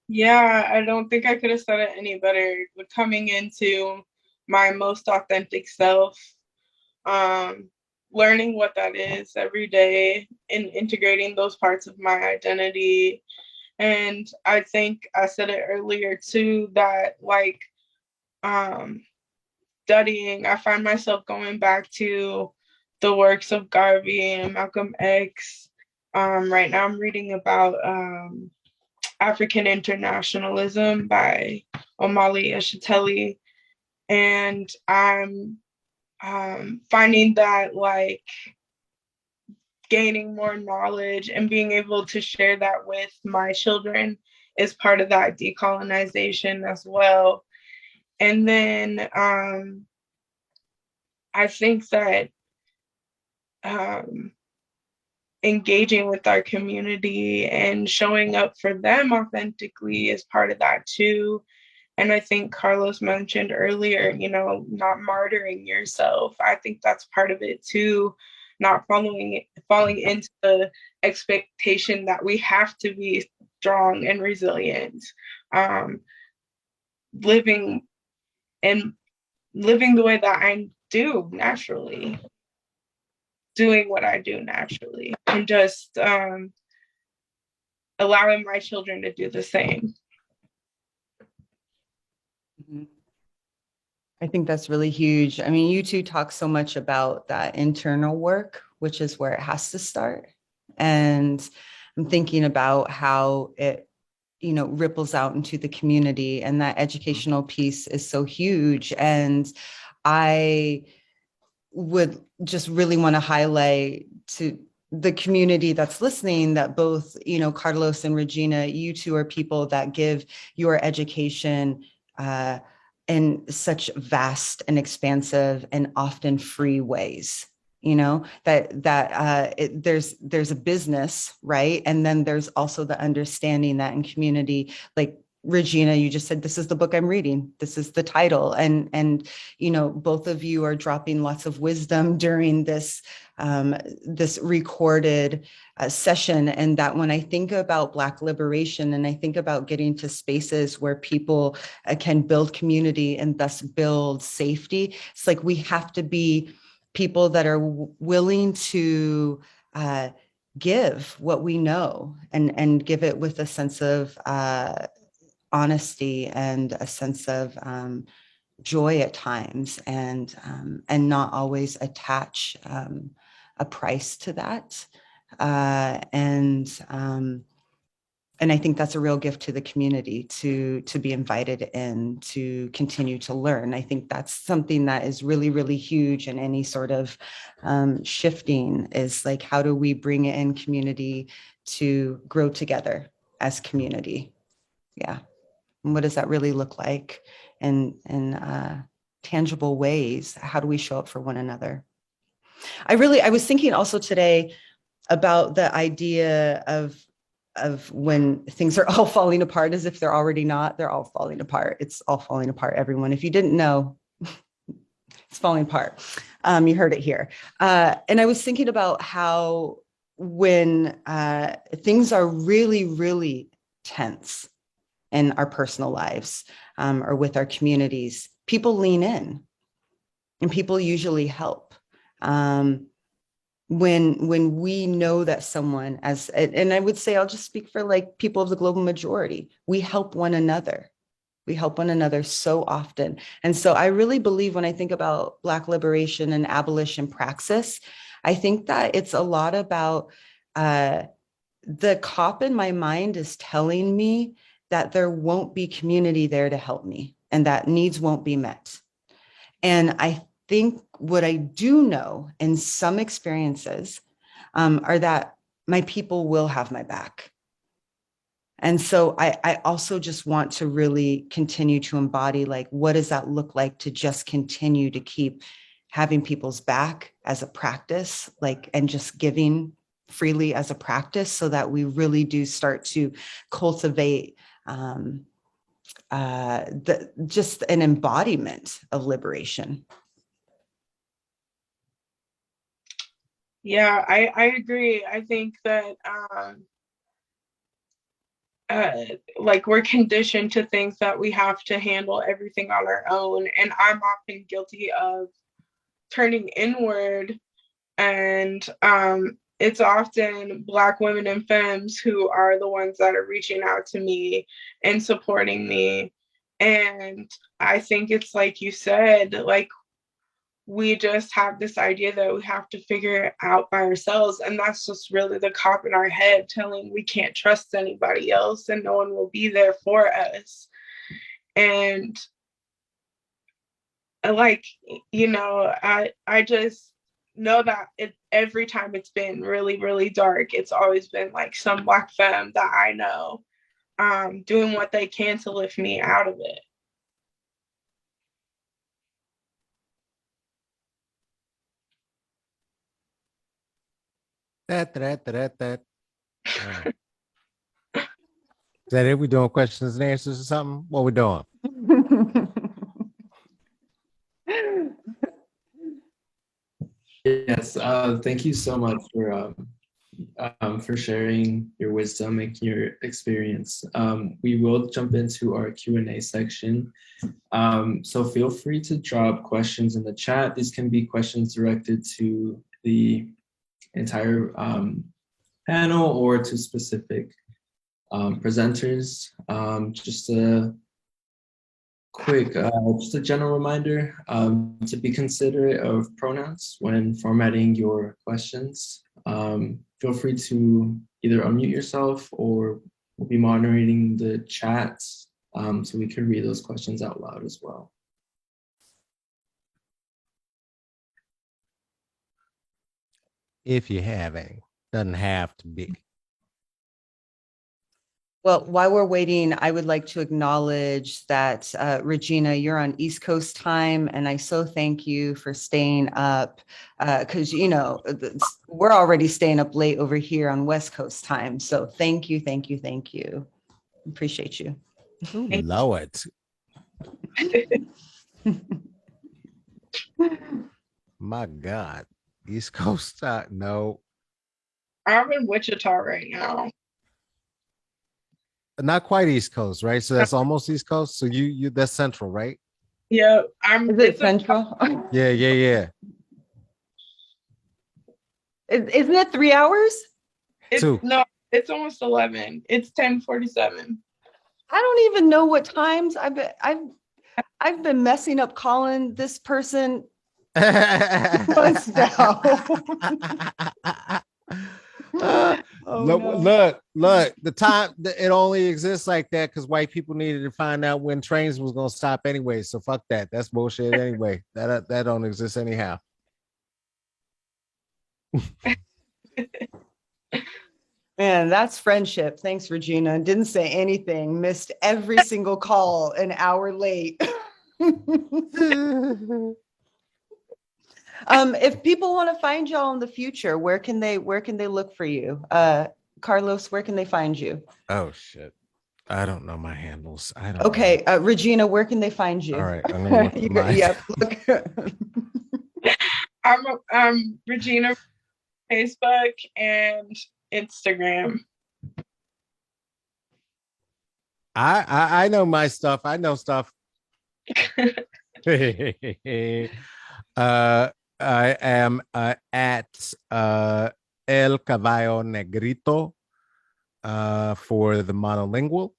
Yeah, I don't think I could have said it any better. Coming into my most authentic self, learning what that is every day and integrating those parts of my identity. And I think I said it earlier too, that like studying, I find myself going back to the works of Garvey and Malcolm X. Right now I'm reading about African Internationalism by Omali Eshiteli. And I'm finding that like gaining more knowledge and being able to share that with my children is part of that decolonization as well. And then I think that engaging with our community and showing up for them authentically is part of that too. And I think Carlos mentioned earlier, you know, not martyring yourself. I think that's part of it too, not falling into the expectation that we have to be strong and resilient. Living the way that I do naturally, doing what I do naturally, and just allowing my children to do the same. I think that's really huge. I mean, you two talk so much about that internal work, which is where it has to start. And I'm thinking about how it, you know, ripples out into the community, and that educational piece is so huge. And I would just really want to highlight to the community that's listening that both, you know, Carlos and Ragina, you two are people that give your education in such vast and expansive and often free ways. You know, there's a business, right? And then there's also the understanding that in community, like Ragina, you just said, this is the book I'm reading. This is the title. And you know, both of you are dropping lots of wisdom during this this recorded session. And that when I think about Black liberation, and I think about getting to spaces where people can build community and thus build safety, it's like we have to be people that are willing to give what we know, and give it with a sense of honesty and a sense of joy at times, and not always attach a price to that. And I think that's a real gift to the community to be invited in to continue to learn. I think that's something that is really, really huge in any sort of shifting, is like, how do we bring in community to grow together as community? Yeah. And what does that really look like in tangible ways? How do we show up for one another? I was thinking also today about the idea of when things are all falling apart, as if they're already not. They're all falling apart. It's all falling apart, everyone. If you didn't know, it's falling apart. You heard it here. And I was thinking about how when things are really, really tense in our personal lives or with our communities, people lean in, and people usually help. When we know that someone, and I would say, I'll just speak for like people of the global majority, we help one another. We help one another so often. And so I really believe, when I think about Black liberation and abolition praxis, I think that it's a lot about the cop in my mind is telling me that there won't be community there to help me and that needs won't be met. And I think what I do know in some experiences are that my people will have my back. And so I also just want to really continue to embody, like, what does that look like to just continue to keep having people's back as a practice, like, and just giving freely as a practice so that we really do start to cultivate just an embodiment of liberation. Yeah, I agree. I think that like we're conditioned to think that we have to handle everything on our own. And I'm often guilty of turning inward, and it's often Black women and femmes who are the ones that are reaching out to me and supporting me. And I think it's like you said, like, we just have this idea that we have to figure it out by ourselves. And that's just really the cop in our head telling we can't trust anybody else and no one will be there for us. And like, you know, I just know that every time it's been really, really dark, it's always been like some Black femme that I know doing what they can to lift me out of it. That. Is that it? We doing questions and answers or something? What we doing? Yes, thank you so much for sharing your wisdom and your experience. We will jump into our Q&A section. So feel free to drop questions in the chat. These can be questions directed to the entire panel or to specific presenters. Just a quick, just a general reminder to be considerate of pronouns when formatting your questions. Feel free to either unmute yourself or we'll be moderating the chat so we can read those questions out loud as well. If you have any, doesn't have to be. Well, while we're waiting, I would like to acknowledge that, Ragina, you're on East Coast time, and I so thank you for staying up because, you know, we're already staying up late over here on West Coast time. So thank you, thank you, thank you. Appreciate you. Oh, Lord. My God. East Coast, no. I'm in Wichita right now. Not quite East Coast, right? So that's almost East Coast. So you that's Central, right? Yeah, Is it Central? Yeah. Isn't it 3 hours? No, it's almost 11. It's 10:47. I don't even know what times I've been messing up calling this person months now. Look, the time it only exists like that because white people needed to find out when trains was gonna stop anyway. So fuck that. That's bullshit anyway. That don't exist anyhow. Man, that's friendship. Thanks, Regina. Didn't say anything. Missed every single call an hour late. If people want to find y'all in the future, where can they look for you? Carlos, where can they find you? Oh shit. I don't know my handles. I don't Okay, Regina, where can they find you? All right, I'm gonna look at mine. Yep, look. I'm Ragina, Facebook and Instagram. I know my stuff. I know stuff. I am at El Caballo Negrito for the monolingual.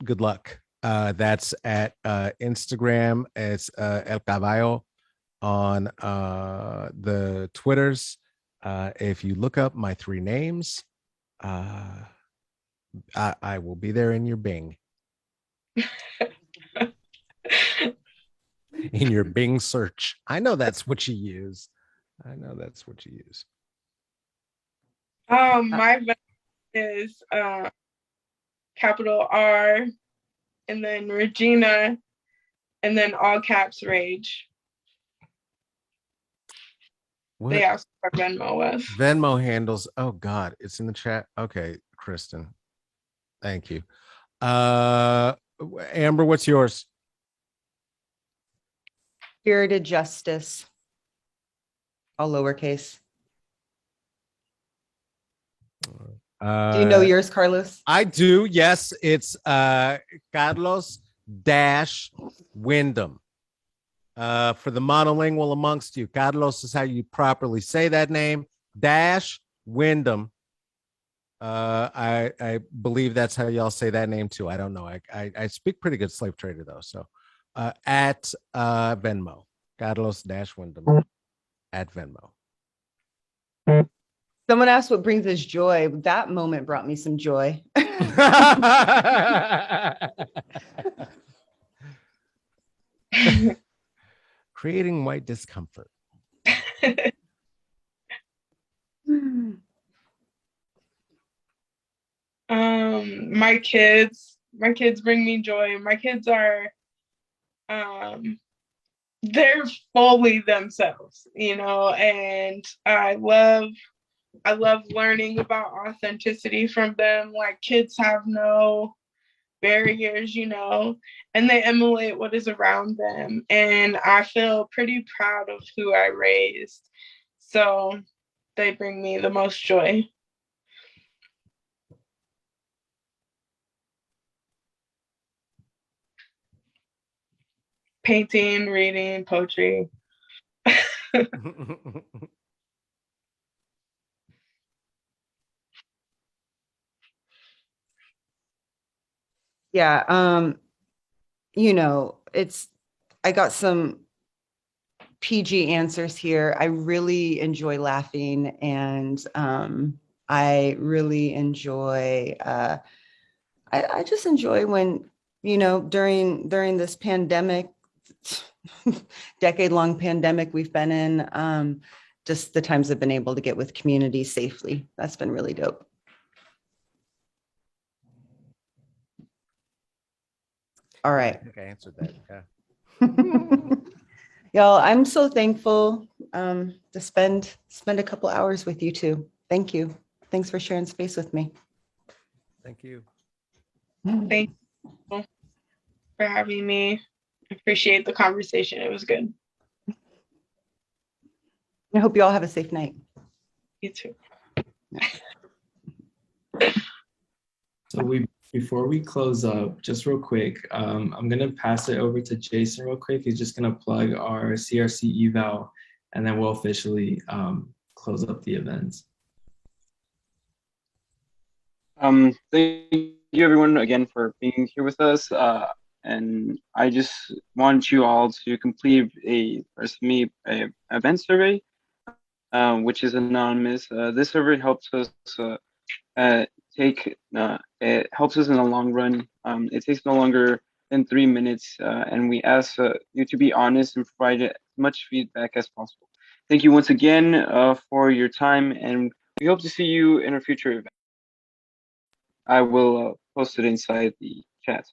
Good luck. That's at Instagram. It's El Caballo on the Twitters. If you look up my three names, I will be there in your Bing. In your Bing search. I know that's what you use. My Venmo is capital R and then Regina and then all caps Rage. What They asked what Venmo was. Venmo handles? Oh God, it's in the chat. Okay, Kristen. Thank you. Amber, what's yours? Spirited Justice, all lowercase. Do you know yours, Carlos? I do. Yes, it's Carlos dash Windham. For the monolingual amongst you, Carlos is how you properly say that name. Dash Windham. I believe that's how y'all say that name too. I don't know. I speak pretty good slave trader though. So at Venmo, Carlos dash Windham at Venmo. Someone asked what brings us joy. That moment brought me some joy. Creating white discomfort. My kids bring me joy. My kids are they're fully themselves, and I love learning about authenticity from them. Like, kids have no barriers, and they emulate what is around them. And I feel pretty proud of who I raised. So they bring me the most joy. Painting, reading, poetry. Yeah, I got some PG answers here. I really enjoy laughing, and I really enjoy I just enjoy when, during this pandemic, decade-long pandemic we've been in, just the times I've been able to get with community safely. That's been really dope. All right. I think I answered that. Yeah. Y'all, I'm so thankful to spend a couple hours with you too. Thank you. Thanks for sharing space with me. Thank you. Thank you for having me. Appreciate the conversation. It was good. I hope you all have a safe night. You too. So before we close up, just real quick, I'm gonna pass it over to Jason real quick. He's just gonna plug our CRC eval, and then we'll officially close up the event. Thank you everyone again for being here with us. And I just want you all to complete a event survey, which is anonymous. This survey helps us it helps us in the long run. It takes no longer than 3 minutes, and we ask you to be honest and provide as much feedback as possible. Thank you once again for your time, and we hope to see you in a future event. I will post it inside the chat.